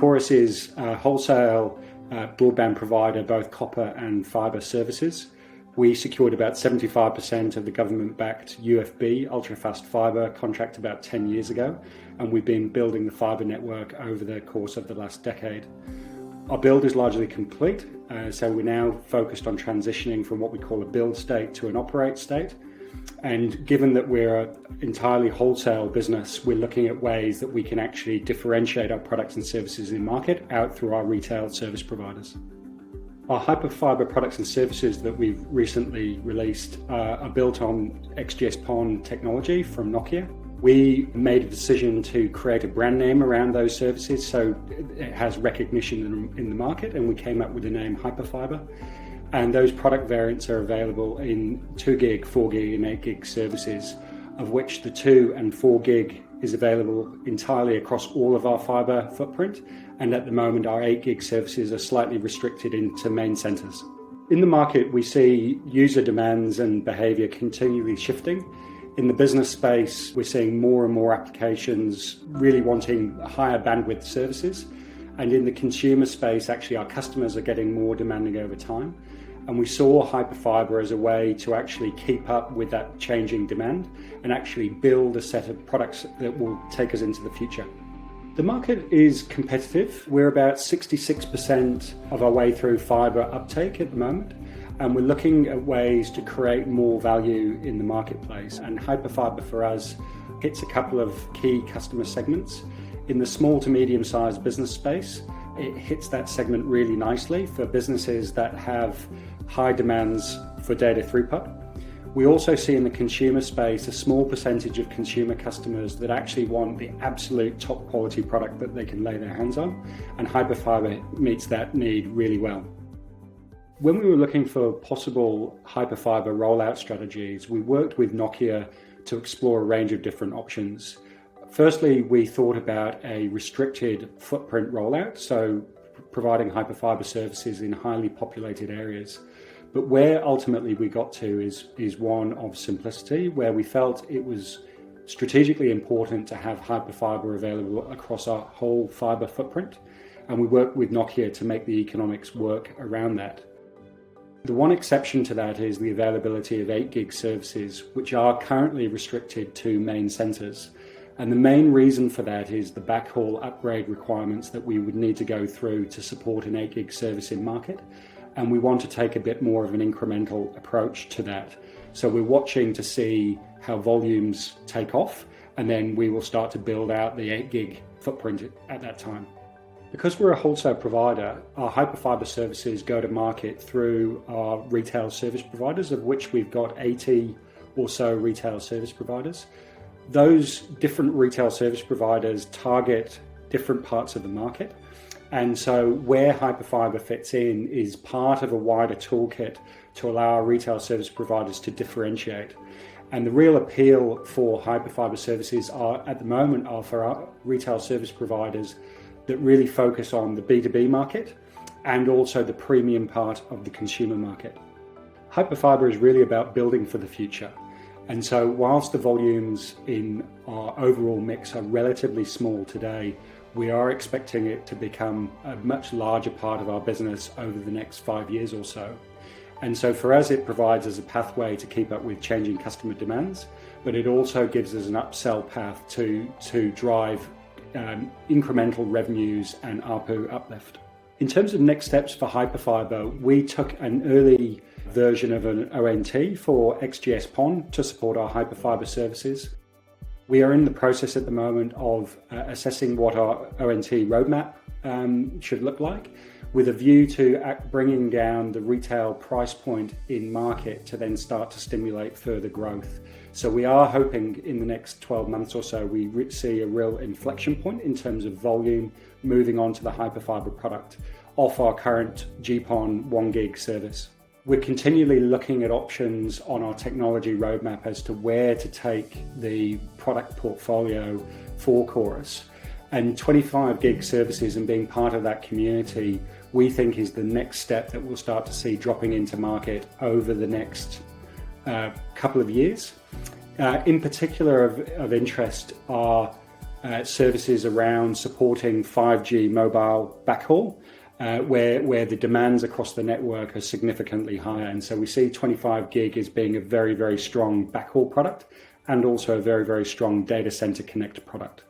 Chorus is a wholesale broadband provider, both copper and fibre services. We secured about 75% of the government-backed UFB, ultra-fast fibre contract about 10 years ago, and we've been building the fibre network over the course of the last decade. Our build is largely complete, so we're now focused on transitioning from what we call a build state to an operate state. And given that we're an entirely wholesale business, we're looking at ways that we can actually differentiate our products and services in market out through our retail service providers. Our Hyperfibre products and services that we've recently released are built on XGS-PON technology from Nokia. We made a decision to create a brand name around those services so it has recognition in the market, and we came up with the name Hyperfibre. And those product variants are available in 2 gig, 4 gig and 8 gig services, of which the 2 and 4 gig is available entirely across all of our fibre footprint. And at the moment, our 8 gig services are slightly restricted into main centres. In the market, we see user demands and behaviour continually shifting. In the business space, we're seeing more and more applications really wanting higher bandwidth services. And in the consumer space, actually, our customers are getting more demanding over time. And we saw Hyperfibre as a way to actually keep up with that changing demand and actually build a set of products that will take us into the future. The market is competitive. We're about 66% of our way through fibre uptake at the moment, and we're looking at ways to create more value in the marketplace. And Hyperfibre for us hits a couple of key customer segments. In the small to medium-sized business space, it hits that segment really nicely for businesses that have high demands for data throughput. We also see in the consumer space a small percentage of consumer customers that actually want the absolute top quality product that they can lay their hands on, and Hyperfibre meets that need really well. When we were looking for possible Hyperfibre rollout strategies, we worked with Nokia to explore a range of different options. Firstly, we thought about a restricted footprint rollout, so providing Hyperfibre services in highly populated areas. But where ultimately we got to is one of simplicity, where we felt it was strategically important to have Hyperfibre available across our whole fibre footprint, and we worked with Nokia to make the economics work around that. The one exception to that is the availability of 8 gig services, which are currently restricted to main centres. And the main reason for that is the backhaul upgrade requirements that we would need to go through to support an 8 gig service in market. And we want to take a bit more of an incremental approach to that. So we're watching to see how volumes take off, and then we will start to build out the 8 gig footprint at that time. Because we're a wholesale provider, our Hyperfibre services go to market through our retail service providers, of which we've got 80 or so retail service providers. Those different retail service providers target different parts of the market. And so where Hyperfibre fits in is part of a wider toolkit to allow our retail service providers to differentiate. And the real appeal for Hyperfibre services at the moment are for our retail service providers that really focus on the B2B market and also the premium part of the consumer market. Hyperfibre is really about building for the future. And so whilst the volumes in our overall mix are relatively small today, we are expecting it to become a much larger part of our business over the next 5 years or so. And so for us, it provides us a pathway to keep up with changing customer demands, but it also gives us an upsell path to drive incremental revenues and ARPU uplift. In terms of next steps for Hyperfibre, we took an early version of an ONT for XGS-PON to support our Hyperfibre services. We are in the process at the moment of assessing what our ONT roadmap should look like, with a view to bringing down the retail price point in market to then start to stimulate further growth. So we are hoping in the next 12 months or so we see a real inflection point in terms of volume moving on to the Hyperfibre product off our current GPON 1 gig service. We're continually looking at options on our technology roadmap as to where to take the product portfolio for Chorus. And 25 gig services and being part of that community, we think is the next step that we'll start to see dropping into market over the next couple of years. In particular of interest are services around supporting 5G mobile backhaul, where the demands across the network are significantly higher. And so we see 25 gig as being a very, very strong backhaul product and also a very, very strong data center connect product.